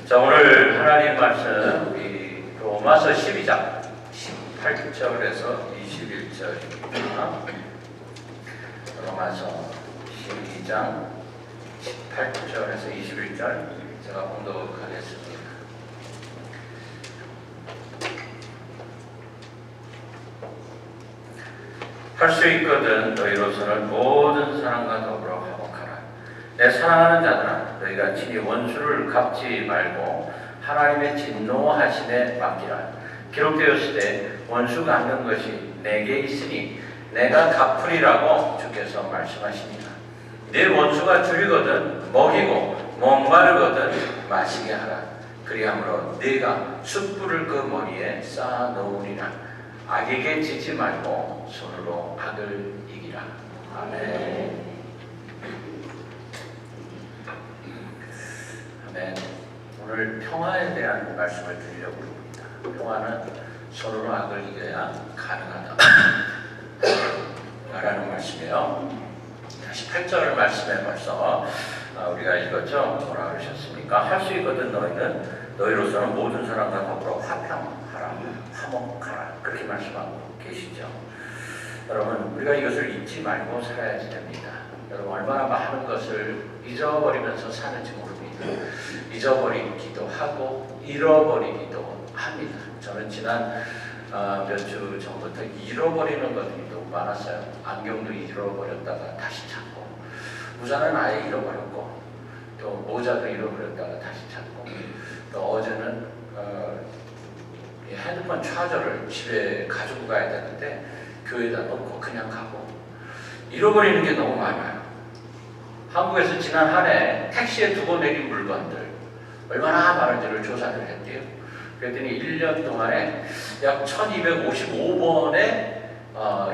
자, 오늘 하나님 말씀 로마서 12장 18절에서 21절입니다. 로마서 12장 18절에서 21절 제가 공독하겠습니다. 할 수 있거든 너희로서는 모든 사람과 더불어 화목하라. 내 사랑하는 자들아, 너희가 친히 원수를 갚지 말고 하나님의 진노하심에 맡기라. 기록되었으되 원수 갚는 것이 내게 있으니 내가 갚으리라고 주께서 말씀하십니다. 내 원수가 줄이거든 먹이고 목마르거든 마시게 하라. 그리함으로 네가 숯불을 그 머리에 쌓아 놓으리라. 악에게 지지 말고 손으로 악을 이기라. 아멘. 아멘. 오늘 평화에 대한 말씀을 드리려고 합니다. 평화는 손으로 악을 이겨야 가능하다 라는 말씀이에요. 18절 말씀에 벌써 우리가 읽었죠. 뭐라 그러셨습니까? 할 수 있거든 너희로서는 모든 사람과 더불어 화평하라, 화목하라, 그렇게 말씀하고 계시죠. 여러분, 우리가 이것을 잊지 말고 살아야지 됩니다. 여러분, 얼마나 많은 것을 잊어버리면서 사는지 모릅니다. 잊어버리기도 하고 잃어버리기도 합니다. 저는 지난 몇 주 전부터 잃어버리는 것들이 너무 많았어요. 안경도 잃어버렸다가 다시 찾고, 우산은 아예 잃어버렸고, 또 모자도 잃어버렸다가 다시 찾고, 또 어제는 핸드폰 차저를 집에 가지고 가야 되는데 교회에다 놓고 그냥 가고, 잃어버리는 게 너무 많아요. 한국에서 지난 한 해 택시에 두고 내린 물건들 얼마나 많은지를 조사를 했대요. 그랬더니 1년 동안에 약 1255번의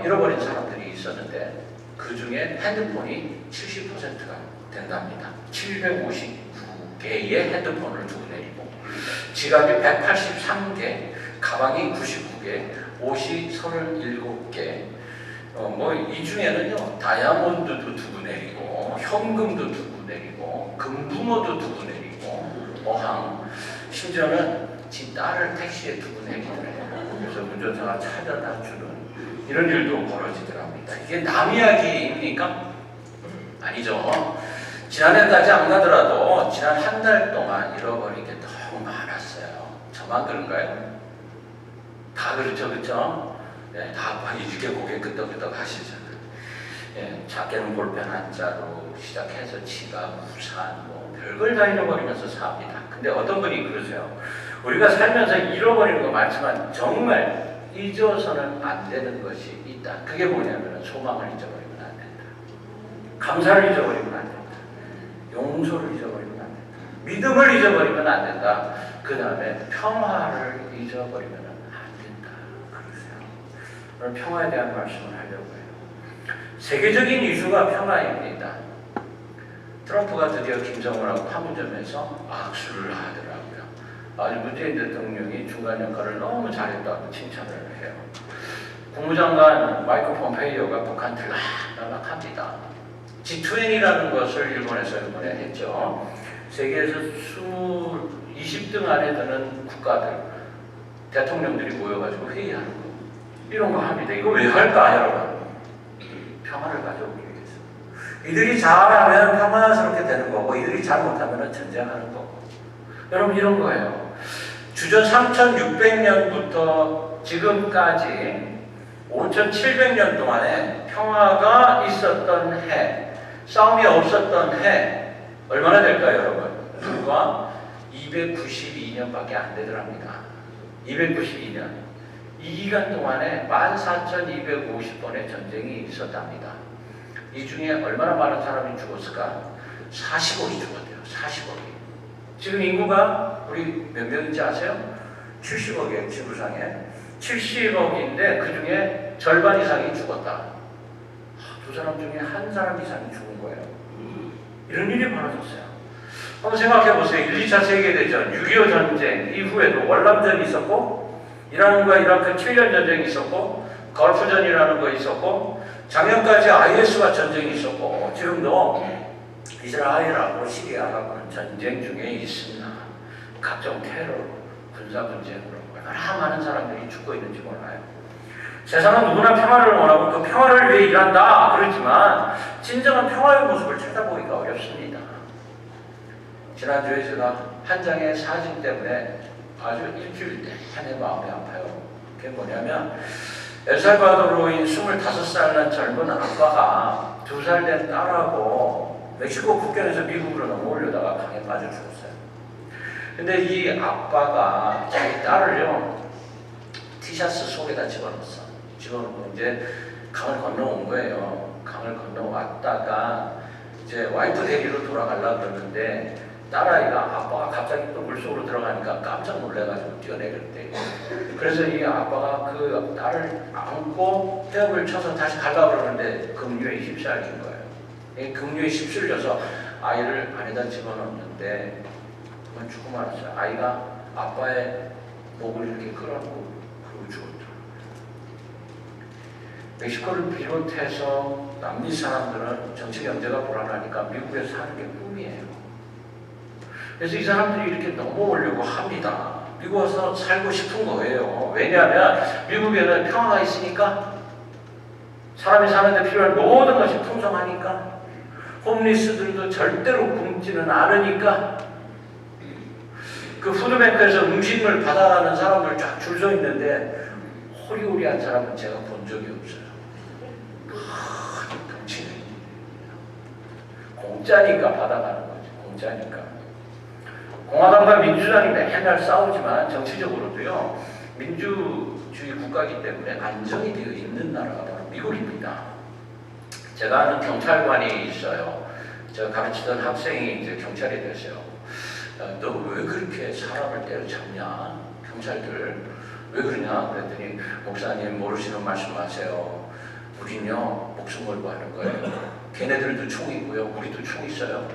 잃어버린 사람들이 있었는데 그 중에 핸드폰이 70%가 된답니다. 759개의 핸드폰을 두고 내리고, 지갑이 183개, 가방이 99개, 옷이 37개, 이 중에는요, 다이아몬드도 두고 내리고, 현금도 두고 내리고, 금붕어도 두고 내리고, 어항, 심지어는 지 딸을 택시에 두고 내리더래요. 그래서 운전사가 찾아다 주는 이런 일도 벌어지더랍니다. 이게 남 이야기입니까? 아니죠. 지난해까지 안 가더라도 지난 한 달 동안 잃어버린 게 너무 많았어요. 저만 그런가요? 다 그렇죠, 그렇죠? 네, 다 이렇게 고개 끄덕끄덕 하시잖아요. 예, 작게는 볼펜 한 자로 시작해서 지갑, 우산, 별걸 다 잃어버리면서 삽니다. 근데 어떤 분이 그러세요. 우리가 살면서 잃어버리는 거 많지만 정말 잊어서는 안 되는 것이 있다. 그게 뭐냐면 소망을 잊어버리면 안 된다. 감사를 잊어버리면 안 된다. 용서를 잊어버리면 안 된다. 믿음을 잊어버리면 안 된다. 그 다음에 평화를 잊어버리면 안 된다. 그러세요. 오늘 평화에 대한 말씀을 하려고 해요. 세계적인 이슈가 평화입니다. 트럼프가 드디어 김정은하고 판문점에서 악수를 하더라고요. 아주 문재인 대통령이 중간 역할을 너무 잘했다고 칭찬을 해요. 국무장관 마이크 폼페이오가 북한 들락날락합니다. G20라는 것을 일본에서 이번에 했죠. 세계에서 20등 안에 드는 국가들, 대통령들이 모여가지고 회의하는 거, 이런 거 합니다. 이거 왜 할까, 여러분? 평화를 가져오기 위해서. 이들이 잘하면 평화스럽게 되는 거고, 이들이 잘못하면 전쟁하는 거고. 여러분, 이런 거예요. 주전 3600년부터 지금까지 5700년 동안에 평화가 있었던 해, 싸움이 없었던 해, 얼마나 될까요, 여러분? 불과 292년밖에 안 되더랍니다. 292년. 이 기간 동안에 14,250번의 전쟁이 있었답니다. 이 중에 얼마나 많은 사람이 죽었을까? 40억이 죽었대요. 40억이. 지금 인구가 우리 몇 명인지 아세요? 70억이에요. 지구상에. 70억인데 그 중에 절반 이상이 죽었다. 두 사람 중에 한 사람 이상이 죽은 거예요. 이런 일이 벌어졌어요. 한번 생각해 보세요. 1, 2차 세계대전, 6.25 전쟁 이후에도 월남전이 있었고, 이란과 이라크 7년 전쟁이 있었고, 걸프전이라는 거 있었고, 작년까지 IS와 전쟁이 있었고, 지금도 이스라엘하고 시리아하고는 전쟁 중에 있습니다. 각종 테러, 군사 분쟁으로 얼마나 많은 사람들이 죽고 있는지 몰라요. 세상은 누구나 평화를 원하고 그 평화를 위해 일한다 그렇지만 진정한 평화의 모습을 찾아보기가 어렵습니다. 지난주에 제가 한 장의 사진 때문에 아주 일주일 내내 마음이 아파요. 그게 뭐냐면 엘살바도르인 25살 난 젊은 아빠가 2살 된 딸하고 멕시코 국경에서 미국으로 넘어오려다가 강에 빠져 죽었어요. 근데 이 아빠가 자기 딸을요 티셔츠 속에다 집어넣고 이제 강을 건너온 거예요. 강을 건너왔다가 이제 와이프 데리러 돌아가려고 그러는데 딸아이가 아빠가 갑자기 또 물속으로 들어가니까 깜짝 놀래가지고 뛰어내렸대요. 그래서 이 아빠가 그 딸을 안고 헤엄을 쳐서 다시 가려고 그러는데 급류에 휩쓸린 거예요. 이 급류에 휩쓸려서 아이를 안에다 집어넣는데 그만 죽고 말았어요. 아이가 아빠의 목을 이렇게 끌어안고 그러고 죽었죠. 멕시코를 비롯해서 남미 사람들은 정치 경제가 불안하니까 미국에 사는 게 꿈이에요. 그래서 이 사람들이 이렇게 넘어오려고 합니다. 미국에서 살고 싶은 거예요. 왜냐하면 미국에는 평화가 있으니까, 사람이 사는데 필요한 모든 것이 풍성하니까, 홈리스들도 절대로 굶지는 않으니까, 그 푸드뱅크에서 음식을 받아가는 사람들 쫙 줄 서 있는데 호리호리한 사람은 제가 본 적이 없어요. 덩치는 공짜니까 받아가는 거죠. 공짜니까. 공화당과 민주당이 맨날 싸우지만 정치적으로도요 민주주의 국가이기 때문에 안정이 되어 있는 나라가 바로 미국입니다. 제가 아는 경찰관이 있어요. 제가 가르치던 학생이 이제 경찰이 됐어요. 너 왜 그렇게 사람을 때려잡냐? 경찰들 왜 그러냐? 그랬더니 목사님 모르시는 말씀하세요. 우리는요 목숨 걸고 하는 거예요. 걔네들도 총 있고요, 우리도 총 있어요.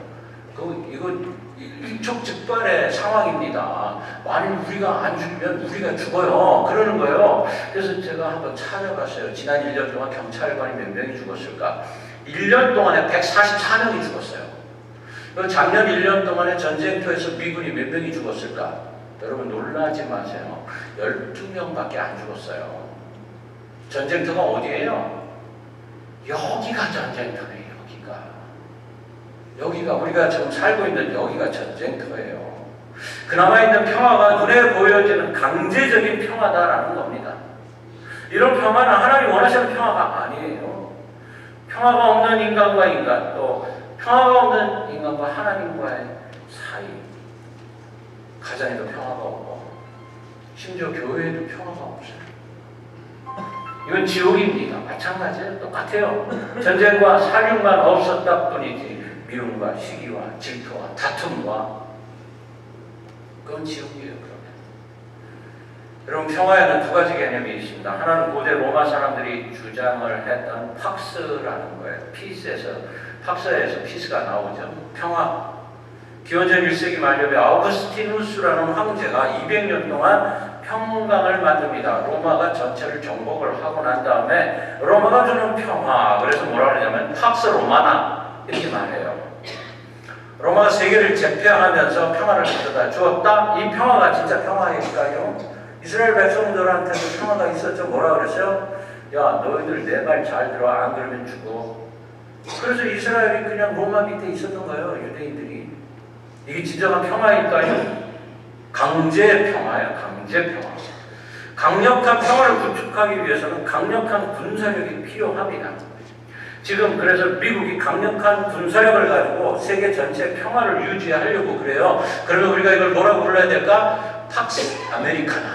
이거 일촉즉발의 상황입니다. 만일 우리가 안 죽으면 우리가 죽어요. 그러는 거예요. 그래서 제가 한번 찾아봤어요. 지난 1년 동안 경찰관이 몇 명이 죽었을까? 1년 동안에 144명이 죽었어요. 작년 1년 동안에 전쟁터에서 미군이 몇 명이 죽었을까? 여러분 놀라지 마세요. 12명밖에 안 죽었어요. 전쟁터가 어디예요? 여기가 전쟁터네요. 여기가 우리가 지금 살고 있는 여기가 전쟁터예요. 그나마 있는 평화가 눈에 보여지는 강제적인 평화다라는 겁니다. 이런 평화는 하나님 원하시는 평화가 아니에요. 평화가 없는 인간과 인간, 또 평화가 없는 인간과 하나님과의 사이, 가정에도 평화가 없고 심지어 교회에도 평화가 없어요. 이건 지옥입니다. 마찬가지예요. 똑같아요. 전쟁과 살인만 없었다 뿐이지 미움과 시기와 질투와 다툼과 그건 지옥이에요. 그러면 여러분 평화에는 두 가지 개념이 있습니다. 하나는 고대 로마 사람들이 주장을 했던 팍스라는 거예요. 팍스에서 피스가 나오죠. 평화. 기원전 1세기 말엽에 아우구스티누스라는 황제가 200년 동안 평강을 만듭니다. 로마가 전체를 정복을 하고 난 다음에 로마가 주는 평화, 그래서 뭐라 그러냐면 팍스 로마나 이렇게 말해요. 로마가 세계를 제패하면서 평화를 가져다 주었다. 이 평화가 진짜 평화일까요? 이스라엘 백성들한테도 평화가 있었죠. 뭐라 그랬어요? 야, 너희들 내 말 잘 들어. 안 그러면 죽어. 그래서 이스라엘이 그냥 로마 밑에 있었던 거예요. 유대인들이. 이게 진정한 평화일까요? 강제 평화예요. 강제 평화. 강력한 평화를 구축하기 위해서는 강력한 군사력이 필요합니다. 지금 그래서 미국이 강력한 군사력을 가지고 세계 전체 평화를 유지하려고 그래요. 그러면 우리가 이걸 뭐라고 불러야 될까? 팍스 아메리카나.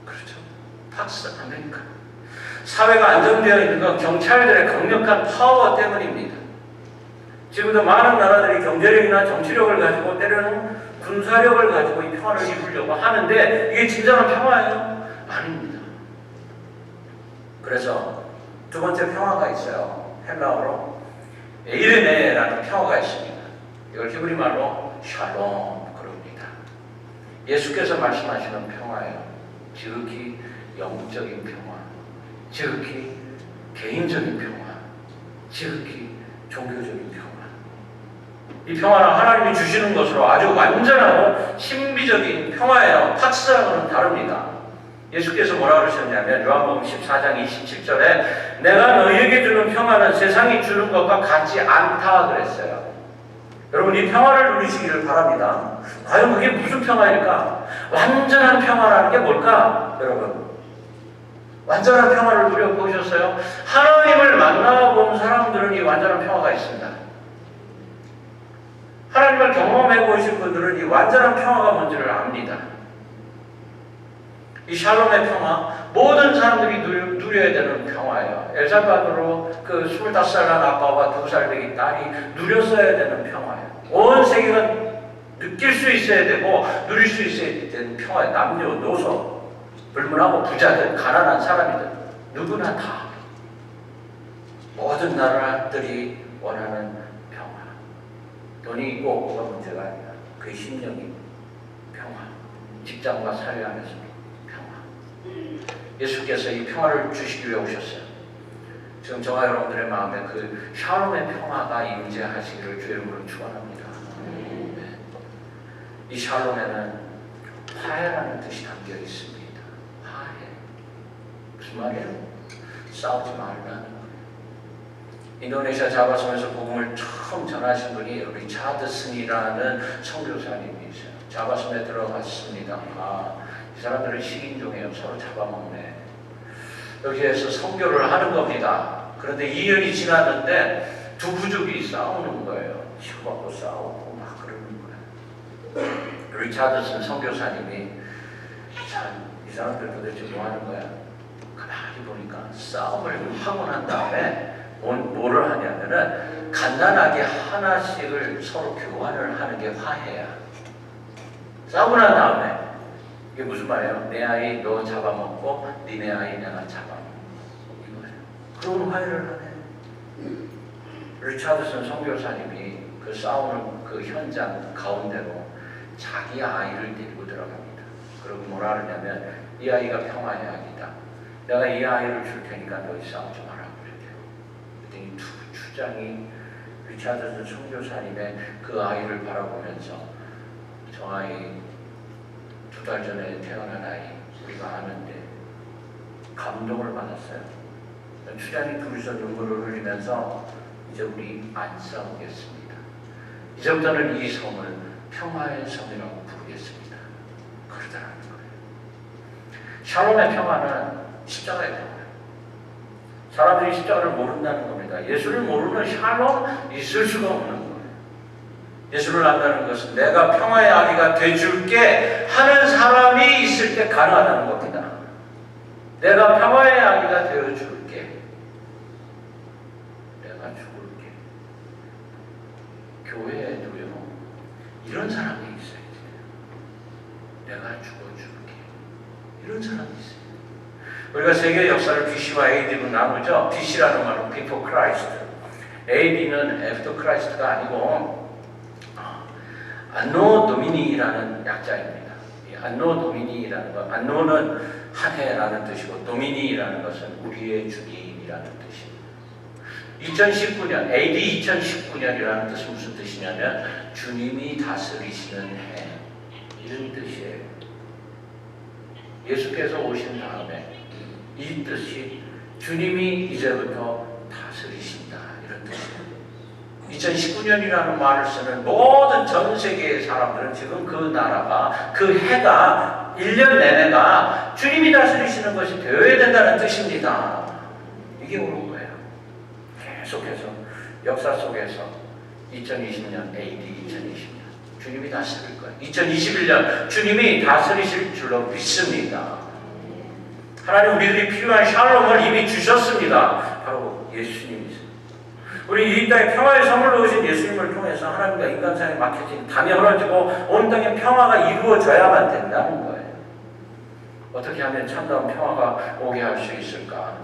그렇죠. 팍스 아메리카나. 사회가 안정되어 있는 건 경찰들의 강력한 파워 때문입니다. 지금도 많은 나라들이 경제력이나 정치력을 가지고 때로는 군사력을 가지고 이 평화를 이루려고 하는데 이게 진정한 평화예요? 아닙니다. 그래서 두 번째 평화가 있어요. 헬라어로 에이르네라는 평화가 있습니다. 이걸 히브리 말로 샬롬 그럽니다. 예수께서 말씀하시는 평화예요. 지극히 영적인 평화, 지극히 개인적인 평화, 지극히 종교적인 평화. 이 평화는 하나님이 주시는 것으로 아주 완전하고 신비 물질적인 평화예요. 파츠상으로는 다릅니다. 예수께서 뭐라 그러셨냐면 요한복음 14장 27절에 내가 너희에게 주는 평화는 세상이 주는 것과 같지 않다 그랬어요. 여러분 이 평화를 누리시기를 바랍니다. 과연 그게 무슨 평화일까? 완전한 평화라는 게 뭘까? 여러분 완전한 평화를 누려보셨어요? 하나님을 만나본 사람들은 이 완전한 평화가 있습니다. 하나님을 경험해 보신 분들은 이 완전한 평화가 뭔지를 압니다. 이 샬롬의 평화, 모든 사람들이 누려야 되는 평화예요. 엘살바도르 그 25살 난 아빠와 2살 배기 딸이 누렸어야 되는 평화예요. 온 세계가 느낄 수 있어야 되고 누릴 수 있어야 되는 평화예요. 남녀노소, 불문하고 부자든 가난한 사람이든 누구나 다 모든 나라들이 원하는 평화. 돈이 있고 없고가 문제가 아니라 그 심령이 평화. 직장과 사회 안에서 예수께서 이 평화를 주시기 위해 오셨어요. 지금 저와 여러분들의 마음에 그 샬롬의 평화가 임재하시기를 주의 이름으로 축원합니다. 이 샬롬에는 화해라는 뜻이 담겨 있습니다. 화해. 무슨 말이에요? 싸우지 말라는 거예요. 인도네시아 자바섬에서 복음을 처음 전하신 분이 리차드슨이라는 선교사님이세요. 자바섬에 들어갔습니다. 이 사람들은 식인종이에요. 서로 잡아먹네. 여기에서 선교를 하는 겁니다. 그런데 2년이 지났는데 두 부족이 싸우는 거예요. 치고받고 싸우고 막 그러는 거예요. 리차드슨 선교사님이 이 사람들 도대체 뭐 하는 거야? 가만히 보니까 싸움을 하고 난 다음에 뭐를 하냐면은 간단하게 하나씩을 서로 교환을 하는 게 화해야. 싸우고 난 다음에 이게 무슨 말이에요? 내 아이 너 잡아먹고 니네 아이 내가 잡아먹고 이거예요. 그런 화해를 하네. 리차드슨 선교사님이 그 싸우는 그 현장 가운데로 자기 아이를 데리고 들어갑니다. 그리고 뭐라 그러냐면 이 아이가 평화의 아기다. 내가 이 아이를 줄 테니까 너희 싸우지 마라 그랬대요. 그랬더니 두 추장이 리차드슨 선교사님의 그 아이를 바라보면서 저 아이 2달 전에 태어난 아이 우리가 아는데 감동을 받았어요. 추장이 둘이서 눈물을 흘리면서 이제 우리 안 싸우겠습니다. 이제부터는 이 성을 평화의 성이라고 부르겠습니다. 그러더라는 거예요. 샬롬의 평화는 십자가의 평화예요. 사람들이 십자가를 모른다는 겁니다. 예수를 모르는 샬롬 있을 수가 없는 거예요. 예수를 안다는 것은 내가 평화의 아기가 돼줄게 하는 사람이 있을 때 가능하다는 겁니다. 내가 평화의 아기가 되어줄게. 내가 죽을게. 교회에도요 이런 사람이 있어야 돼요. 내가 죽어줄게. 이런 사람이 있어요. 우리가 세계 역사를 BC와 AD로 나누죠. BC라는 말은 Before Christ, AD는 After Christ가 아니고 안노 도미니라는 약자입니다. 이 안노 도미니라는 것, 안노는 한 해라는 뜻이고 도미니라는 것은 우리의 주님이라는 뜻입니다. 2019년, AD 2019년이라는 뜻은 무슨 뜻이냐면 주님이 다스리시는 해 이런 뜻이에요. 예수께서 오신 다음에 이 뜻이 주님이 이제부터 다스리신다 이런 뜻이에요. 2019년이라는 말을 쓰는 모든 전 세계의 사람들은 지금 그 나라가 그 해가 1년 내내가 주님이 다스리시는 것이 되어야 된다는 뜻입니다. 이게 옳은 거예요. 계속해서 역사 속에서 2020년 AD 2020년 주님이 다스릴 거예요. 2021년 주님이 다스리실 줄로 믿습니다. 하나님 우리들이 필요한 샬롬을 이미 주셨습니다. 바로 예수님이세요. 우리 이 땅에 평화의 선물로 오신 예수님을 통해서 하나님과 인간 사이에 막혀진 담이 흐려지고 온 땅에 평화가 이루어져야만 된다는 거예요. 어떻게 하면 참다운 평화가 오게 할 수 있을까?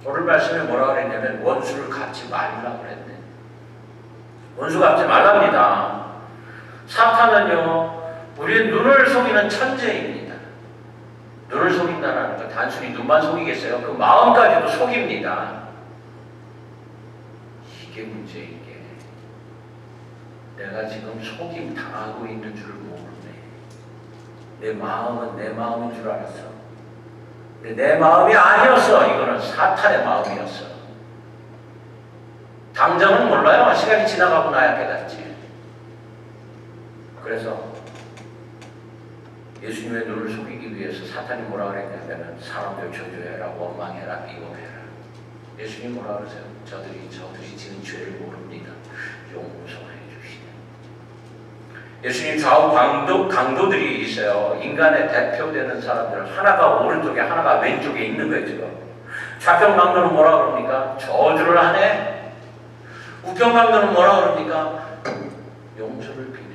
오늘 말씀에 뭐라 그랬냐면 원수를 갚지 말라 그랬네. 원수 갚지 말랍니다. 사탄은요 우리의 눈을 속이는 천재입니다. 눈을 속인다는 거 단순히 눈만 속이겠어요? 그 마음까지도 속입니다. 이게 문제인 게 내가 지금 속임 당하고 있는 줄 모르네. 내 마음은 내 마음인 줄 알았어. 근데 내 마음이 아니었어. 이거는 사탄의 마음이었어. 당장은 몰라요. 시간이 지나가고 나야 깨닫지. 그래서 예수님의 눈을 속이기 위해서 사탄이 뭐라 그랬냐면 사람들 저주해라, 원망해라, 미워해라. 예수님 뭐라 그러세요? 저들이 지은 죄를 모릅니다. 용서해 주시네. 예수님 좌우 강도들이 있어요. 인간의 대표되는 사람들 하나가 오른쪽에 하나가 왼쪽에 있는 거예요. 지금 좌편 강도는 뭐라 그럽니까? 저주를 하네. 우편 강도는 뭐라 그럽니까? 용서를 비네.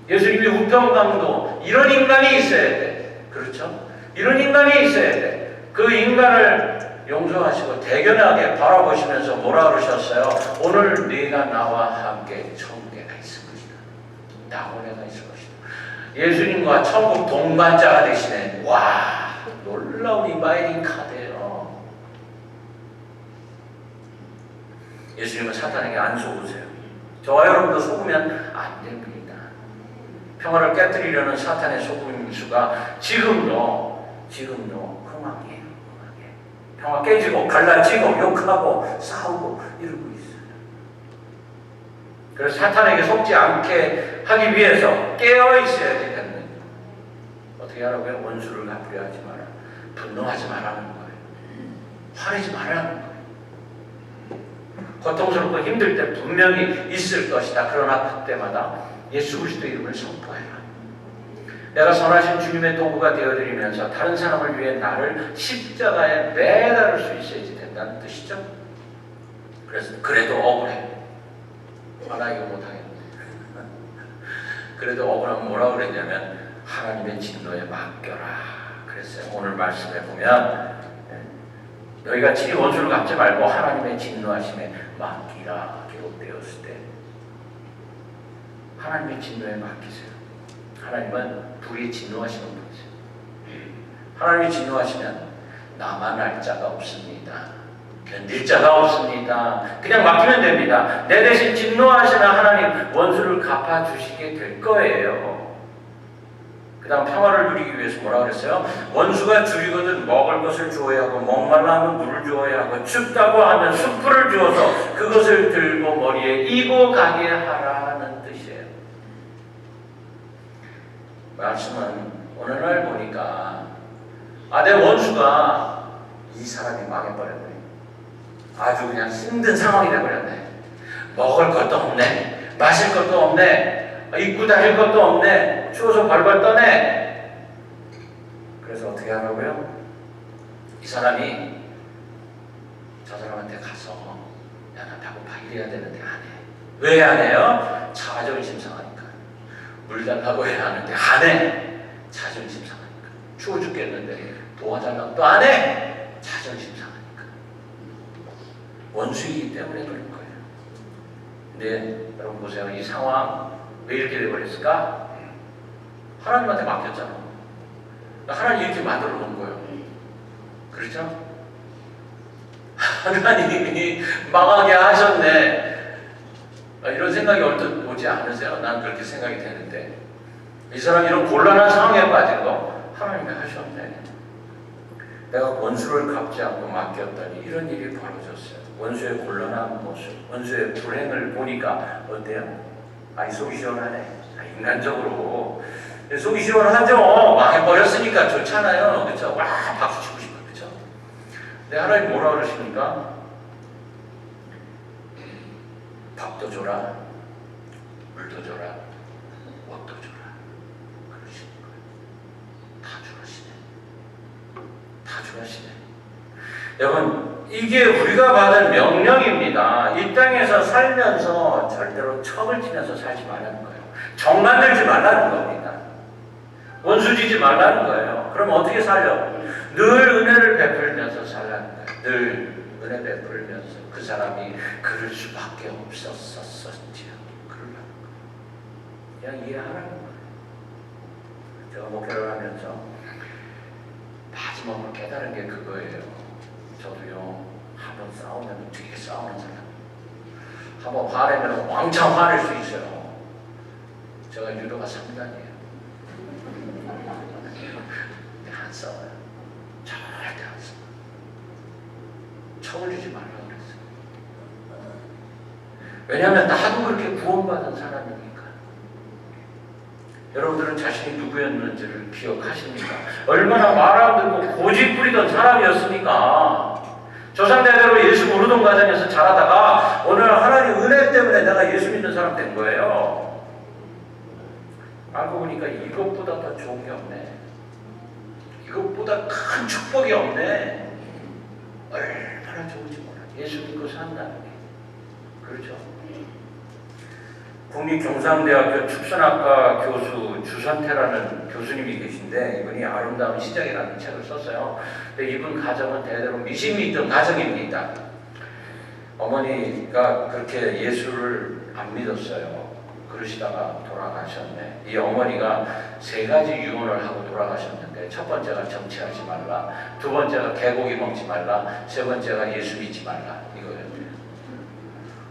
예수님이 우편 강도 이런 인간이 있어야 돼. 그렇죠? 이런 인간이 있어야 돼. 그 인간을 용서하시고 대견하게 바라보시면서 뭐라 그러셨어요? 오늘 네가 나와 함께 천국에가 있을 것이다. 낙원에가 있을 것이다. 예수님과 천국 동반자가 되시네. 와, 놀라운 인바이팅 카드예요. 예수님은 사탄에게 안 속으세요. 저와 여러분도 속으면 안 됩니다. 평화를 깨뜨리려는 사탄의 속임수가 지금도 흥황이에요. 평화 깨지고 갈라지고 욕하고 싸우고 이러고 있어요. 그래서 사탄에게 속지 않게 하기 위해서 깨어 있어야 되겠는. 어떻게 하라고요? 원수를 갚으려 하지 마라. 분노하지 말라는 거예요. 화내지 말라는 거예요. 고통스럽고 힘들 때 분명히 있을 것이다. 그러나 그때마다 예수 그리스도 이름을 선포해라. 내가 선하신 주님의 도구가 되어드리면서 다른 사람을 위해 나를 십자가에 매달을 수 있어야지 된다는 뜻이죠. 그래서 그래도 억울해. 나 이거 못하겠네. 그래도 억울하면 뭐라고 그랬냐면 하나님의 진노에 맡겨라 그랬어요. 오늘 말씀에 보면 너희가 친히 원수를 갚지 말고 하나님의 진노하심에 맡기라 기록되었을 때 하나님의 진노에 맡기세요. 하나님은 불이 진노하시는 분이세요. 하나님이 진노하시면 나만 알 자가 없습니다. 견딜 자가 없습니다. 그냥 맡기면 됩니다. 내 대신 진노하시는 하나님 원수를 갚아주시게 될 거예요. 그 다음 평화를 누리기 위해서 뭐라 그랬어요? 원수가 줄이거든 먹을 것을 주어야 하고 목말라 하면 물을 주어야 하고 춥다고 하면 숯불을 주어서 그것을 들고 머리에 이고 가게 하라는 뜻이에요. 말씀은 어느 날 보니까 내 원수가 이 사람이 망해버렸네. 아주 그냥 힘든 상황이 돼버렸네. 먹을 것도 없네. 마실 것도 없네. 입고 다닐 것도 없네. 추워서 발발 떠네. 그래서 어떻게 하라고요? 이 사람이 저 사람한테 가서 야, 나 배고파 이래야 되는데 안 해. 왜 안 해요? 자존심 상하니까. 물 달라고 해야 하는데 안 해. 자존심 상하니까. 추워 죽겠는데 도와달라고 또 안 해. 자존심 상하니까. 원수이기 때문에 그런 거예요. 근데 여러분 보세요. 이 상황 왜 이렇게 돼버렸을까? 하나님한테 맡겼잖아. 하나님 이렇게 만들어 놓은 거예요. 그렇죠? 하나님이 망하게 하셨네. 이런 생각이 얼핏 오지 않으세요? 난 그렇게 생각이 되는데 이 사람이 이런 곤란한 상황에 빠진 거 하나님이 하셨네. 내가 원수를 갚지 않고 맡겼더니 이런 일이 벌어졌어요. 원수의 곤란한 모습, 원수의 불행을 보니까 어때요? 속이 시원하네. 인간적으로 속이 시원하죠. 망해버렸으니까 좋잖아요. 그렇죠? 와 박수 치고 싶어. 그렇죠? 근데 하나님 뭐라 그러십니까? 밥도 줘라, 물도 줘라, 옷도 줘라. 그러시는 거예요. 다 주라시네. 다 주라시네. 여러분, 이게 우리가 받은 명령입니다. 이 땅에서 살면서 절대로 척을 지면서 살지 말라는 거예요. 정 만들지 말라는 겁니다. 원수 지지 말라는 거예요. 그럼 어떻게 살려? 늘 은혜를 베풀면서 살라는 거예요. 늘 은혜 베풀면서 그 사람이 그럴 수밖에 없었었지요. 그러라는 거예요. 그냥 이해하라는 거예요. 제가 목회를 하면서 마지막으로 깨달은 게 그거예요. 저도요, 한번 싸우면 되게 싸우는 사람. 한번 화내면 왕창 화낼 수 있어요. 제가 유도가 3단이에요. 척을 주지 말라고 그랬어요. 왜냐하면 나도 그렇게 구원받은 사람이니까. 여러분들은 자신이 누구였는지를 기억하십니까? 얼마나 말 안 듣고 고집 부리던 사람이었습니까? 조상대대로 예수 모르던 과정에서 자라다가 오늘 하나님 은혜 때문에 내가 예수 믿는 사람 된 거예요. 알고 보니까 이것보다 더 좋은 게 없네. 이것보다 큰 축복이 없네. 얼마나 좋은지 몰라. 예수 믿고 산다는 게. 그렇죠? 국립경상대학교 축산학과 교수 주선태라는 교수님이 계신데 이분이 아름다운 시작이라는 책을 썼어요. 근데 이분 가정은 대대로 미신이 있던 가정입니다. 어머니가 그렇게 예수를 안 믿었어요. 그러시다가 돌아가셨네. 이 어머니가 3가지 유언을 하고 돌아가셨는데 첫 번째가 정치하지 말라, 두 번째가 개고기 먹지 말라, 세 번째가 예수 믿지 말라 이거였네요.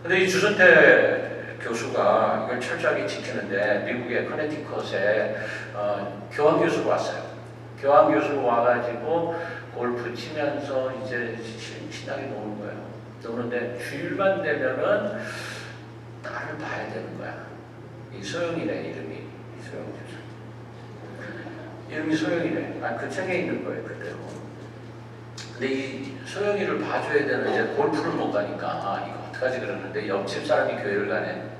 근데 이 주선태 교수가 이걸 철저하게 지키는데 미국의 커네티컷에 교환교수가 왔어요. 교환교수가 와가지고 골프 치면서 이제 신나게 노는 거예요. 노는데 주일만 되면은 나를 봐야 되는 거야. 이 소영이래 이름이. 소영 교수. 이름이 소영이래. 그 책에 있는 거예요 그대로. 근데 이 소영이를 봐줘야 되는 이제 골프를 못 가니까 이거 어떡하지 그러는데 옆집 사람이 교회를 가네.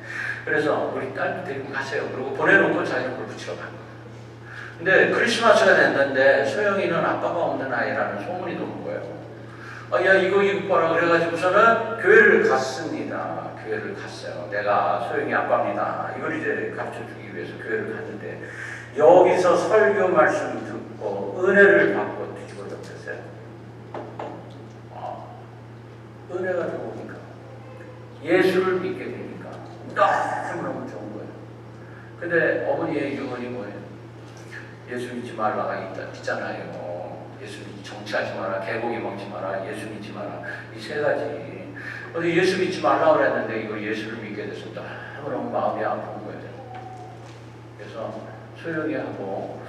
그래서 우리 딸 데리고 가세요. 그리고 보내놓고 자기는 골프 치러 간 거예요. 근데 크리스마스가 됐는데 소영이는 아빠가 없는 아이라는 소문이 도는 거예요. 야 이거 봐라 그래가지고서는 교회를 갔습니다. 교회를 갔어요. 내가 소영이 아빠입니다. 이걸 이제 가르쳐주기 위해서 교회를 갔는데 여기서 설교 말씀 듣고 은혜를 받고 뒤집어 덮였어요. 은혜가 들어오니까 예수를 믿게 되니까 너무너무 좋은 거예요. 근데 어머니의 유언이 뭐예요? 예수 믿지 말라가 있잖아요. 예수 믿지, 정치하지 마라, 개고기 먹지 마라, 예수 믿지 마라. 이 3가지. 근데 예수 믿지 말라고 그랬는데 이거 예수를 믿게 돼서 너무너무 마음이 아픈 거예요. 그래서 소영이하고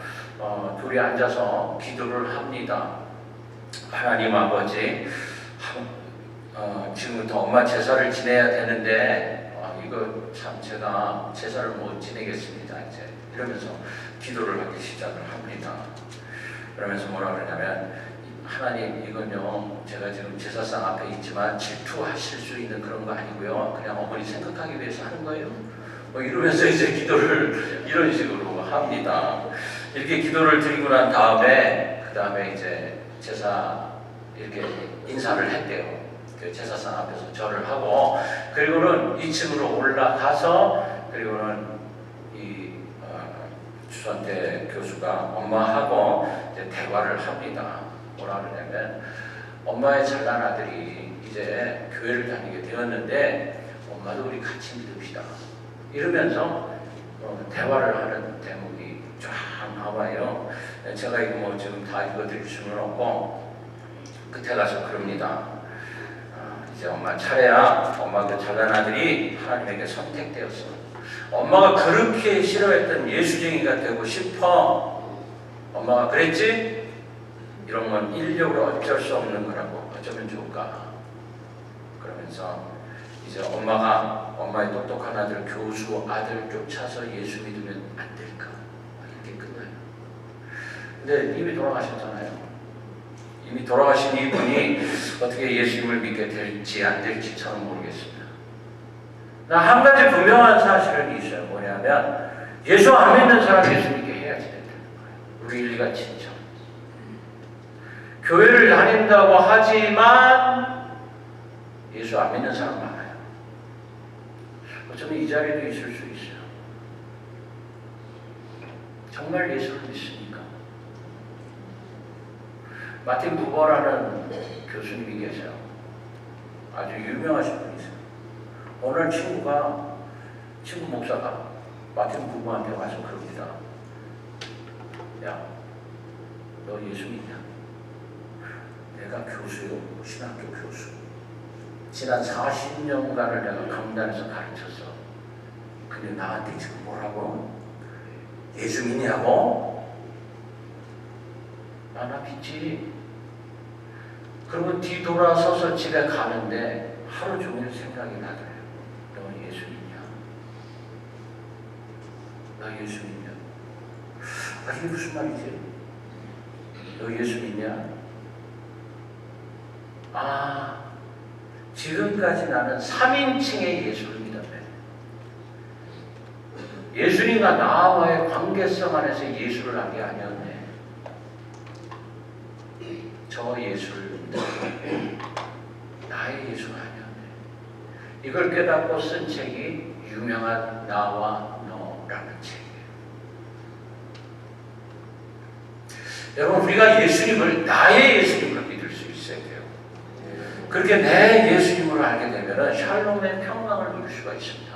둘이 앉아서 기도를 합니다. 하나님 아버지, 지금부터 엄마 제사를 지내야 되는데 이거 참 제가 제사를 못 지내겠습니다. 이제 이러면서 기도를 하기 시작을 합니다. 그러면서 뭐라 그러냐면 하나님 이건요 제가 지금 제사상 앞에 있지만 질투하실 수 있는 그런 거 아니고요. 그냥 어머니 생각하기 위해서 하는 거예요. 뭐 이러면서 이제 기도를 이런 식으로 합니다. 이렇게 기도를 드리고 난 다음에 그 다음에 이제 제사 이렇게 인사를 했대요. 제사상 앞에서 절을 하고 그리고는 2층으로 올라가서 그리고는 이 주선태 교수가 엄마하고 이제 대화를 합니다. 뭐라 그러냐면 엄마의 잘난 아들이 이제 교회를 다니게 되었는데 엄마도 우리 같이 믿읍시다. 이러면서 대화를 하는 대목이 쫙 나와요. 제가 이거 뭐 지금 다 읽어드릴 수는 없고 끝에 가서 그럽니다. 이제 엄마 차례야. 엄마 그 잘난 아들이 하나님에게 선택되었어. 엄마가 그렇게 싫어했던 예수쟁이가 되고 싶어. 엄마가 그랬지? 이런 건 인력으로 어쩔 수 없는 거라고. 어쩌면 좋을까? 그러면서 이제 엄마의 똑똑한 아들 교수 아들 쫓아서 예수 믿으면 안 될까? 이렇게 끝나요. 근데 이미 돌아가셨잖아요. 이미 돌아가신 이분이 어떻게 예수님을 믿게 될지 안 될지 저는 모르겠습니다. 한 가지 분명한 사실은 있어요. 뭐냐면 예수 안 믿는 사람 예수 믿게 해야지 된다는 거예요. 우리 일리가 친척. 교회를 다닌다고 하지만 예수 안 믿는 사람 많아요. 어쩌면 이 자리도 있을 수 있어요. 정말 예수를 믿습니까? 마틴 부버라는 교수님이 계세요. 아주 유명하신 분이세요. 오늘 친구 목사가 마틴 부버한테 와서 그럽니다. 야, 너 예수 믿냐? 내가 교수요, 신학교 교수. 지난 40년간을 내가 강단에서 가르쳤어. 근데 나한테 지금 뭐라고? 예수 믿냐고? 나 믿지. 그러면 뒤돌아서서 집에 가는데 하루 종일 생각이 나더래요. 너 예수 믿냐? 나 예수 믿냐? 아, 이게 무슨 말이지? 너 예수 믿냐? 아, 지금까지 나는 3인칭의 예수를 믿었네. 예수님과 나와의 관계성 안에서 예수를 한 게 아니었네. 저 예수를 믿었네. 나의 예수가 아니었네. 이걸 깨닫고 쓴 책이 유명한 나와 너라는 책이에요. 여러분, 우리가 예수님을 나의 예수님으로 믿을 수 있어야 돼요. 그렇게 내 예수님을 알게 되면 샬롬의 평강을 누릴 수가 있습니다.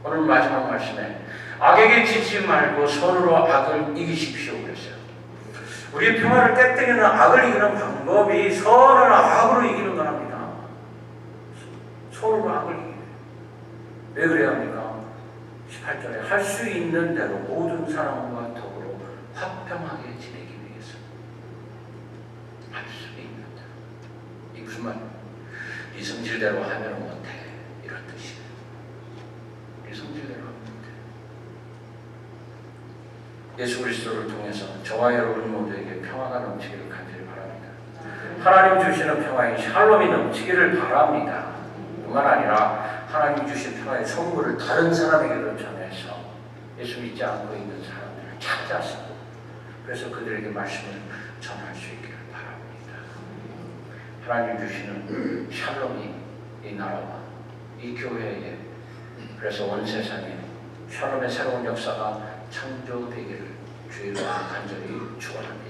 오늘 마지막 말씀에 악에게 지지 말고 서로 악을 이기십시오 그랬어요. 우리의 평화를 깨뜨리는 악을 이기는 방법이 서로를 악으로 이기는 거랍니다. 서로를 악을 이기는. 왜 그래야 합니까? 18절에 할 수 있는 대로 모든 사람과 더불어 화평하게 지내기 위해서. 할 수 있는 대로. 이게 무슨 말이에요? 네 성질대로 하면 못해. 이런 뜻이에요. 네 성질대로 하면 못해. 예수 그리스도를 통해서 저와 여러분 모두에게 평화가 넘치기를 간절히 바랍니다. 하나님 주시는 평화의 샬롬이 넘치기를 바랍니다. 뿐만 아니라 하나님 주신 평화의 선물을 다른 사람에게도 전해서 예수 믿지 않고 있는 사람들을 찾아서 그래서 그들에게 말씀을 전할 수 있기를 바랍니다. 하나님 주시는 샬롬이 이 나라와 이 교회에 그래서 온 세상에 샬롬의 새로운 역사가 창조되기를 주의로 간절히 축원합니다.